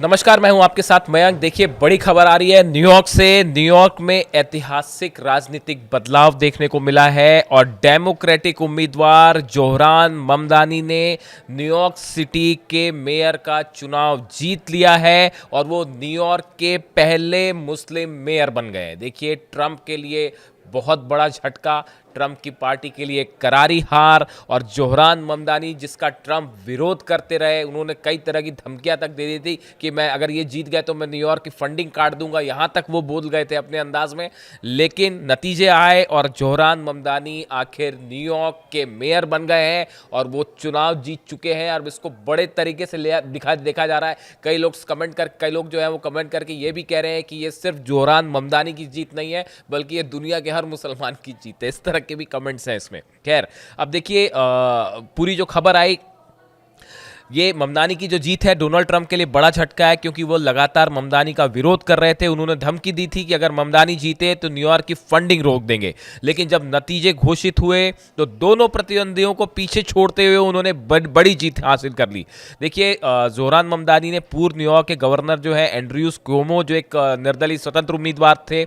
नमस्कार, मैं हूं आपके साथ मयंक। देखिए, बड़ी खबर आ रही है न्यूयॉर्क से। न्यूयॉर्क में ऐतिहासिक राजनीतिक बदलाव देखने को मिला है और डेमोक्रेटिक उम्मीदवार जोहरान ममदानी ने न्यूयॉर्क सिटी के मेयर का चुनाव जीत लिया है और वो न्यूयॉर्क के पहले मुस्लिम मेयर बन गए। देखिए, ट्रंप के लिए बहुत बड़ा झटका, ट्रंप की पार्टी के लिए करारी हार। और जोहरान ममदानी, जिसका ट्रंप विरोध करते रहे, उन्होंने कई तरह की धमकियां तक दे दी थी कि मैं अगर ये जीत गए तो मैं न्यूयॉर्क की फंडिंग काट दूंगा, यहां तक वो बोल गए थे अपने अंदाज में। लेकिन नतीजे आए और जोहरान ममदानी आखिर न्यूयॉर्क के मेयर बन गए हैं और वो चुनाव जीत चुके हैं। और इसको बड़े तरीके से देखा जा रहा है। कई लोग जो है वो कमेंट करके ये भी कह रहे हैं कि ये सिर्फ जोहरान ममदानी की जीत नहीं है, बल्कि ये दुनिया के हर मुसलमान की जीत है। इस तरह के भी कमेंट्स हैं इसमें। खैर, अब देखिए, पूरी जो खबर आई, ये ममदानी की जो जीत है डोनाल्ड ट्रंप के लिए बड़ा झटका है, क्योंकि वो लगातार ममदानी का विरोध कर रहे थे। उन्होंने धमकी दी थी कि अगर ममदानी जीते तो न्यूयॉर्क की फंडिंग रोक देंगे। लेकिन जब नतीजे घोषित हुए तो दोनों प्रतिद्वंदियों को पीछे छोड़ते हुए उन्होंने बड़ी जीत हासिल कर ली। देखिए, जोहरान ममदानी ने पूर्व न्यूयॉर्क के गवर्नर जो है एंड्रयूस क्योमो, जो एक निर्दलीय स्वतंत्र उम्मीदवार थे,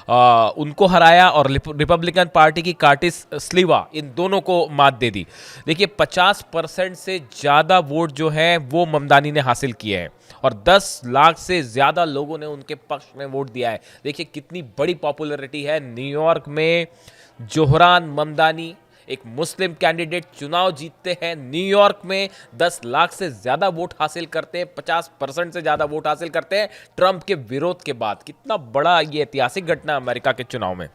उनको हराया और रिपब्लिकन पार्टी की कार्टिस स्लीवा, इन दोनों को मात दे दी। देखिए, 50% से ज़्यादा वोट जो है वो ममदानी ने हासिल किए हैं और 10 लाख से ज़्यादा लोगों ने उनके पक्ष में वोट दिया है। देखिए, कितनी बड़ी पॉपुलैरिटी है न्यूयॉर्क में। जोहरान ममदानी, एक मुस्लिम कैंडिडेट, चुनाव जीतते हैं न्यूयॉर्क में, 10 लाख से ज़्यादा वोट हासिल करते हैं, 50% से ज़्यादा वोट हासिल करते हैं ट्रंप के विरोध के बाद। कितना बड़ा ये ऐतिहासिक घटना अमेरिका के चुनाव में।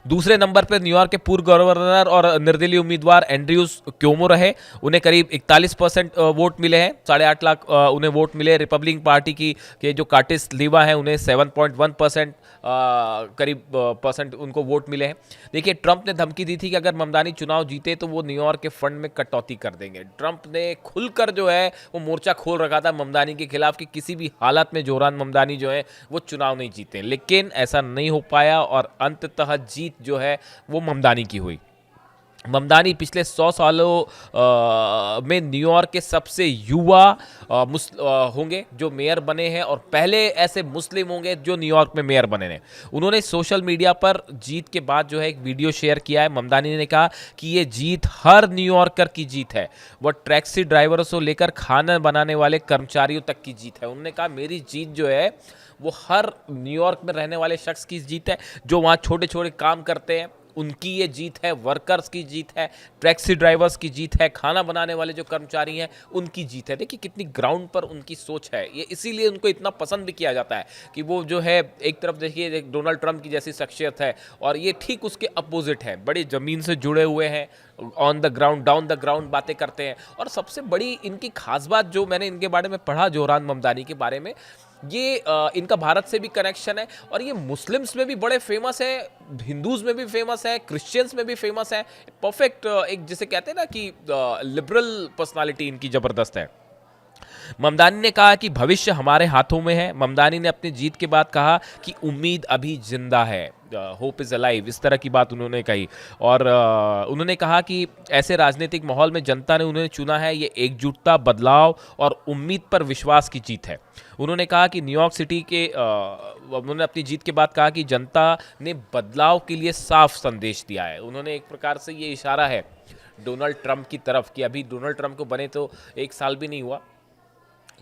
दूसरे नंबर पर न्यूयॉर्क के पूर्व गवर्नर और निर्दलीय उम्मीदवार एंड्रयूस क्योमो रहे। उन्हें करीब 41% वोट मिले हैं, 8.5 लाख उन्हें वोट मिले। रिपब्लिकन पार्टी की के जो कार्टिस लीवा हैं, उन्हें 7.1% करीब परसेंट उनको वोट मिले हैं। देखिए, ट्रंप ने धमकी दी थी कि अगर ममदानी चुनाव जीते तो वो न्यूयॉर्क के फंड में कटौती कर देंगे। ट्रंप ने खुलकर जो है वो मोर्चा खोल रखा था ममदानी के खिलाफ कि किसी भी हालत में जोहरान ममदानी जो है वो चुनाव नहीं जीते। लेकिन ऐसा नहीं हो पाया और अंततः जीत जो है वो ममदानी की हुई। ममदानी पिछले 100 सालों में न्यूयॉर्क के सबसे युवा होंगे जो मेयर बने हैं और पहले ऐसे मुस्लिम होंगे जो न्यूयॉर्क में मेयर बने हैं। उन्होंने सोशल मीडिया पर जीत के बाद जो है एक वीडियो शेयर किया है। ममदानी ने कहा कि ये जीत हर न्यूयॉर्कर की जीत है। वह टैक्सी ड्राइवरों से लेकर खाना बनाने वाले कर्मचारियों तक की जीत है। उन्होंने कहा, मेरी जीत जो है वो हर न्यूयॉर्क में रहने वाले शख्स की जीत है, जो वहाँ छोटे छोटे काम करते हैं, उनकी ये जीत है। वर्कर्स की जीत है, टैक्सी ड्राइवर्स की जीत है, खाना बनाने वाले जो कर्मचारी हैं उनकी जीत है। देखिए, कितनी ग्राउंड पर उनकी सोच है। ये इसीलिए उनको इतना पसंद भी किया जाता है कि वो जो है, एक तरफ देखिए डोनाल्ड ट्रंप की जैसी शख्सियत है और ये ठीक उसके अपोजिट है। बड़ी ज़मीन से जुड़े हुए हैं, on the ground, down the ground बातें करते हैं। और सबसे बड़ी इनकी खास बात जो मैंने इनके बारे में पढ़ा, जोहरान ममदानी के बारे में, ये इनका भारत से भी कनेक्शन है और ये मुस्लिम्स में भी बड़े फेमस है, हिंदूज में भी फेमस है, क्रिश्चियंस में भी फेमस है। परफेक्ट, एक जिसे कहते हैं ना कि लिबरल पर्सनालिटी इनकी ज़बरदस्त है। ममदानी ने कहा कि भविष्य हमारे हाथों में है। ममदानी ने अपनी जीत के बाद कहा कि उम्मीद अभी जिंदा है, होप इज अलाइव, इस तरह की बात उन्होंने कही। और उन्होंने कहा कि ऐसे राजनीतिक माहौल में जनता ने उन्हें चुना है, ये एकजुटता, बदलाव और उम्मीद पर विश्वास की जीत है। उन्होंने कहा कि न्यूयॉर्क सिटी के उन्होंने अपनी जीत के बाद कहा कि जनता ने बदलाव के लिए साफ संदेश दिया है। उन्होंने एक प्रकार से ये इशारा है डोनाल्ड ट्रंप की तरफ कि अभी डोनाल्ड ट्रंप को बने तो 1 साल भी नहीं हुआ,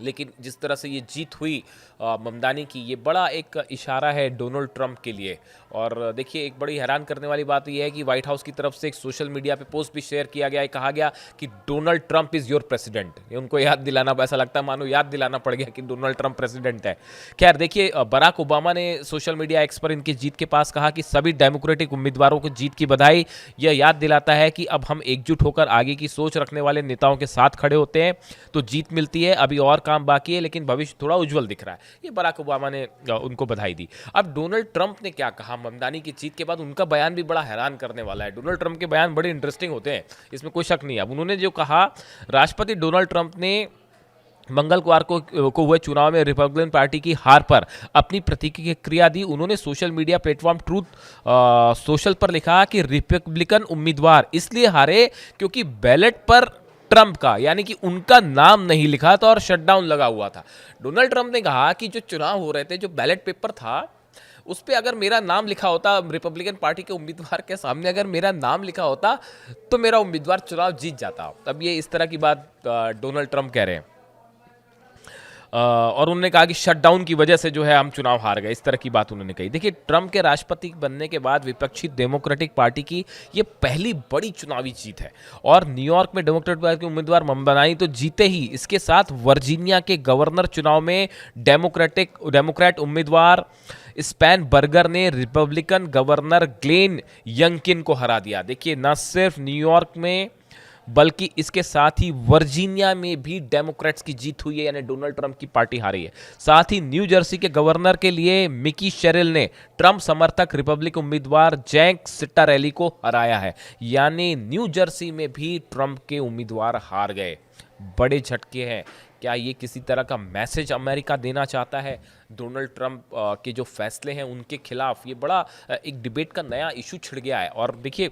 लेकिन जिस तरह से ये जीत हुई ममदानी की, ये बड़ा एक इशारा है डोनाल्ड ट्रंप के लिए। और देखिए, एक बड़ी हैरान करने वाली बात यह है कि व्हाइट हाउस की तरफ से एक सोशल मीडिया पे पोस्ट भी शेयर किया गया है। कहा गया कि Donald Trump is your president. ये उनको याद दिलाना, ऐसा लगता है मानो याद दिलाना पड़ गया कि डोनाल्ड ट्रंप प्रेसिडेंट है। खैर, देखिए, बराक ओबामा ने सोशल मीडिया एक्स पर इनकी जीत के पास कहा कि सभी डेमोक्रेटिक उम्मीदवारों को जीत की बधाई। यह याद दिलाता है कि अब हम एकजुट होकर आगे की सोच रखने वाले नेताओं के साथ खड़े होते हैं तो जीत मिलती है। अभी और काम बाकी है, लेकिन भविष्य थोड़ा उज्जवल दिख रहा है। ये बराक ओबामा ने उनको बधाई दी। अब डोनाल्ड ट्रंप ने क्या कहा ममदानी की जीत के बाद, उनका बयान भी बड़ा हैरान करने वाला है। डोनाल्ड ट्रंप के बयान बड़े इंटरेस्टिंग होते हैं, इसमें कोई शक नहीं है। अब उन्होंने जो कहा, राष्ट्रपति डोनाल्ड ट्रंप ने मंगलवार को हुए चुनाव में रिपब्लिकन पार्टी की हार पर अपनी प्रतिक्रिया दी। उन्होंने social media platform truth social पर लिखा कि रिपब्लिकन उम्मीदवार इसलिए हारे क्योंकि बैलेट पर ट्रंप का, यानी कि उनका नाम नहीं लिखा था और शटडाउन लगा हुआ था। डोनाल्ड ट्रंप ने कहा कि जो चुनाव हो रहे थे, जो बैलेट पेपर था, उस पे अगर मेरा नाम लिखा होता, रिपब्लिकन पार्टी के उम्मीदवार के सामने अगर मेरा नाम लिखा होता, तो मेरा उम्मीदवार चुनाव जीत जाता। अब ये इस तरह की बात डोनाल्ड ट्रंप कह रहे हैं। और उन्होंने कहा कि शटडाउन की वजह से जो है हम चुनाव हार गए, इस तरह की बात उन्होंने कही। देखिए, ट्रंप के राष्ट्रपति बनने के बाद विपक्षी डेमोक्रेटिक पार्टी की ये पहली बड़ी चुनावी जीत है। और न्यूयॉर्क में डेमोक्रेटिक पार्टी के उम्मीदवार ममदानी तो जीते ही, इसके साथ वर्जीनिया के गवर्नर चुनाव में डेमोक्रेट उम्मीदवार स्पैन बर्गर ने रिपब्लिकन गवर्नर ग्लेन यंकिन को हरा दिया। देखिए, न सिर्फ न्यूयॉर्क में बल्कि इसके साथ ही वर्जीनिया में भी डेमोक्रेट्स की जीत हुई है, यानी डोनाल्ड ट्रंप की पार्टी हारी है। साथ ही न्यू जर्सी के गवर्नर के लिए मिकी शेरिल ने ट्रंप समर्थक रिपब्लिक उम्मीदवार जैक सिट्टारेली को हराया है, यानी न्यू जर्सी में भी ट्रंप के उम्मीदवार हार गए। बड़े झटके हैं। क्या ये किसी तरह का मैसेज अमेरिका देना चाहता है डोनाल्ड ट्रंप के जो फैसले हैं उनके खिलाफ? ये बड़ा एक डिबेट का नया इशू छिड़ गया है। और देखिए,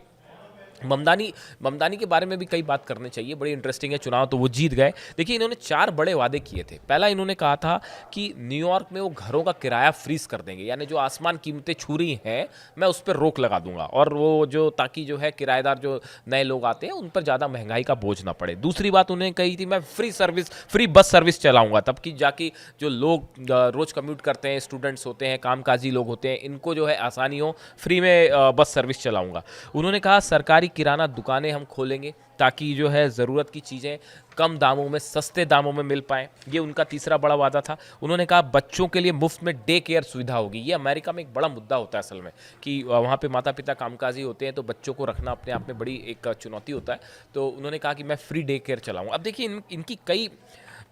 ममदानी के बारे में भी कई बात करनी चाहिए, बड़ी इंटरेस्टिंग है। चुनाव तो वो जीत गए। देखिए, इन्होंने 4 बड़े वादे किए थे। पहला, इन्होंने कहा था कि न्यूयॉर्क में वो घरों का किराया फ्रीज कर देंगे, यानी जो आसमान कीमतें छू रही हैं मैं उस पर रोक लगा दूंगा, और वो जो ताकि जो है किराएदार जो नए लोग आते हैं उन पर ज़्यादा महंगाई का बोझ ना पड़े। दूसरी बात उन्होंने कही थी, मैं फ्री बस सर्विस चलाऊंगा, तब कि जाके जो लोग रोज कम्यूट करते हैं, स्टूडेंट्स होते हैं, कामकाजी लोग होते हैं, इनको जो है आसानी हो, फ्री में बस सर्विस चलाऊंगा। उन्होंने कहा सरकारी किराना दुकानें हम खोलेंगे ताकि जो है ज़रूरत की चीज़ें कम दामों में, सस्ते दामों में मिल पाएँ। ये उनका तीसरा बड़ा वादा था। उन्होंने कहा बच्चों के लिए मुफ्त में डे केयर सुविधा होगी। ये अमेरिका में एक बड़ा मुद्दा होता है असल में, कि वहाँ पे माता पिता कामकाजी होते हैं तो बच्चों को रखना अपने आप में बड़ी एक चुनौती होता है। तो उन्होंने कहा कि मैं फ्री डे केयर चलाऊँगा। अब देखिए, इनकी कई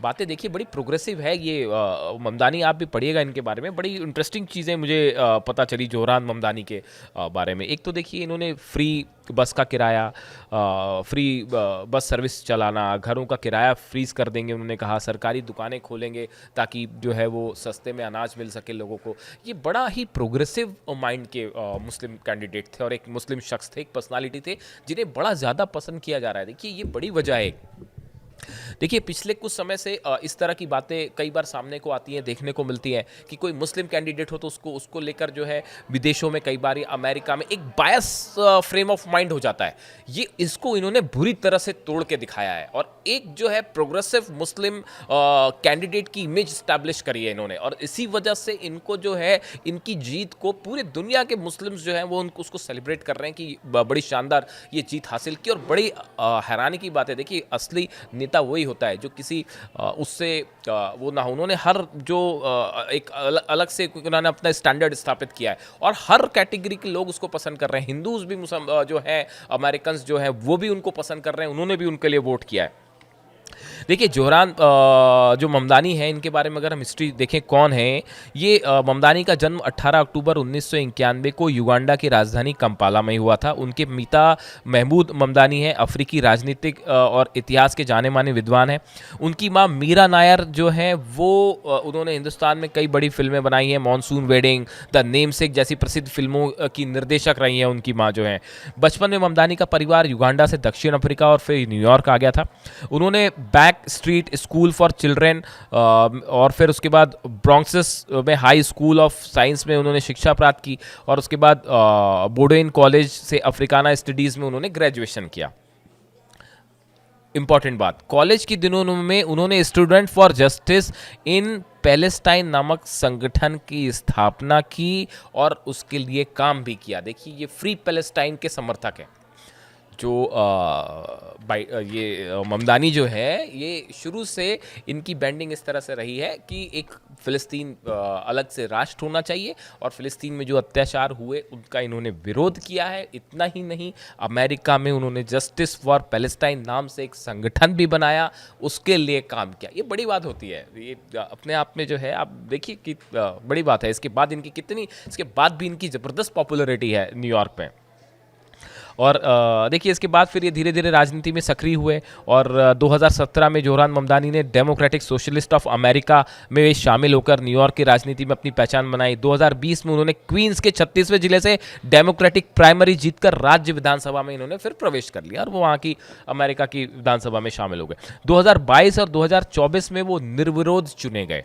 बातें देखिए बड़ी प्रोग्रेसिव है। ये ममदानी, आप भी पढ़िएगा इनके बारे में, बड़ी इंटरेस्टिंग चीज़ें मुझे पता चली जोहरान ममदानी के बारे में। एक तो देखिए, इन्होंने फ्री बस का किराया, फ्री बस सर्विस चलाना, घरों का किराया फ्रीज कर देंगे। उन्होंने कहा सरकारी दुकानें खोलेंगे ताकि जो है वो सस्ते में अनाज मिल सके लोगों को। ये बड़ा ही प्रोग्रेसिव माइंड के मुस्लिम कैंडिडेट थे और एक मुस्लिम शख्स थे, एक पर्सनालिटी थे जिन्हें बड़ा ज़्यादा पसंद किया जा रहा है। देखिए, ये बड़ी वजह है। देखिए, पिछले कुछ समय से इस तरह की बातें कई बार सामने को आती हैं, देखने को मिलती हैं कि कोई मुस्लिम कैंडिडेट हो तो उसको लेकर जो है विदेशों में, कई बार अमेरिका में एक बायस फ्रेम ऑफ माइंड हो जाता है। ये इसको इन्होंने बुरी तरह से तोड़ के दिखाया है और एक जो है प्रोग्रेसिव मुस्लिम कैंडिडेट की इमेज स्टैब्लिश करी है इन्होंने, और इसी वजह से इनको जो है इनकी जीत को पूरे दुनिया के मुस्लिम्स जो हैं वो उसको सेलिब्रेट कर रहे हैं कि बड़ी शानदार ये जीत हासिल की। और बड़ी हैरानी की बात है, देखिए असली नेता वही होता है जो किसी उससे वो ना हो। उन्होंने हर जो एक अलग से उन्होंने अपना स्टैंडर्ड स्थापित किया है और हर कैटेगरी के लोग उसको पसंद कर रहे हैं। हिंदूज भी जो है, अमेरिकन जो है वो भी उनको पसंद कर रहे हैं, उन्होंने भी उनके लिए वोट किया है। देखिए, जोहरान जो ममदानी है, इनके बारे में अगर हम हिस्ट्री देखें कौन है ये, ममदानी का जन्म 18 अक्टूबर 1991 को युगांडा की राजधानी कंपाला में हुआ था। उनके पिता महमूद ममदानी हैं, अफ्रीकी राजनीतिक और इतिहास के जाने माने विद्वान हैं। उनकी माँ मीरा नायर जो है वो उन्होंने हिंदुस्तान में कई बड़ी फिल्में बनाई हैं, मॉनसून वेडिंग, द नेमसेक जैसी प्रसिद्ध फिल्मों की निर्देशक रही हैं उनकी माँ जो है। बचपन में ममदानी का परिवार युगांडा से दक्षिण अफ्रीका और फिर न्यूयॉर्क आ गया था। उन्होंने back street school for children और फिर उसके बाद ब्रॉन्क्स में हाई स्कूल ऑफ साइंस में उन्होंने शिक्षा प्राप्त की और उसके बाद बोर्डोइन कॉलेज से अफ्रीकाना स्टडीज़ में उन्होंने ग्रेजुएशन किया। इंपॉर्टेंट बात, कॉलेज के दिनों में उन्होंने student for justice in Palestine नामक संगठन की स्थापना की और उसके लिए काम भी किया। देखिए, ये फ्री पैलेस्टाइन के समर्थक हैं। जो ये ममदानी जो है, ये शुरू से इनकी बैंडिंग इस तरह से रही है कि एक फ़िलिस्तीन अलग से राष्ट्र होना चाहिए और फ़िलिस्तीन में जो अत्याचार हुए उनका इन्होंने विरोध किया है। इतना ही नहीं, अमेरिका में उन्होंने जस्टिस फॉर पैलेस्टाइन नाम से एक संगठन भी बनाया, उसके लिए काम किया। ये बड़ी बात होती है, ये अपने आप में जो है आप देखिए कि बड़ी बात है। इसके बाद भी इनकी ज़बरदस्त पॉपुलैरिटी है न्यूयॉर्क में। और देखिए इसके बाद फिर ये धीरे धीरे राजनीति में सक्रिय हुए और 2017 में जोहरान ममदानी ने डेमोक्रेटिक सोशलिस्ट ऑफ अमेरिका में शामिल होकर न्यूयॉर्क की राजनीति में अपनी पहचान बनाई। 2020 में उन्होंने क्वींस के 36वें जिले से डेमोक्रेटिक प्राइमरी जीतकर राज्य विधानसभा में इन्होंने फिर प्रवेश कर लिया और वो वहाँ की अमेरिका की विधानसभा में शामिल हो गए। 2022 और 2024 में वो निर्विरोध चुने गए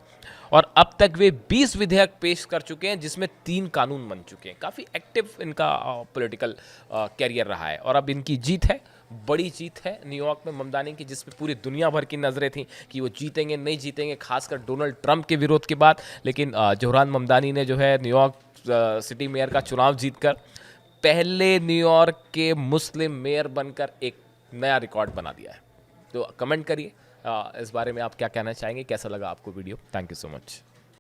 और अब तक वे 20 विधेयक पेश कर चुके हैं जिसमें 3 कानून बन चुके हैं। काफ़ी एक्टिव इनका पॉलिटिकल कैरियर रहा है और अब इनकी जीत है, बड़ी जीत है न्यूयॉर्क में ममदानी की, जिसमें पूरी दुनिया भर की नज़रें थी कि वो जीतेंगे नहीं जीतेंगे, खासकर डोनाल्ड ट्रंप के विरोध के बाद। लेकिन जोहरान ममदानी ने जो है न्यूयॉर्क सिटी मेयर का चुनाव जीतकर पहले न्यूयॉर्क के मुस्लिम मेयर बनकर एक नया रिकॉर्ड बना दिया है। तो कमेंट करिए इस बारे में आप क्या कहना चाहेंगे, कैसा लगा आपको video. Thank you so much.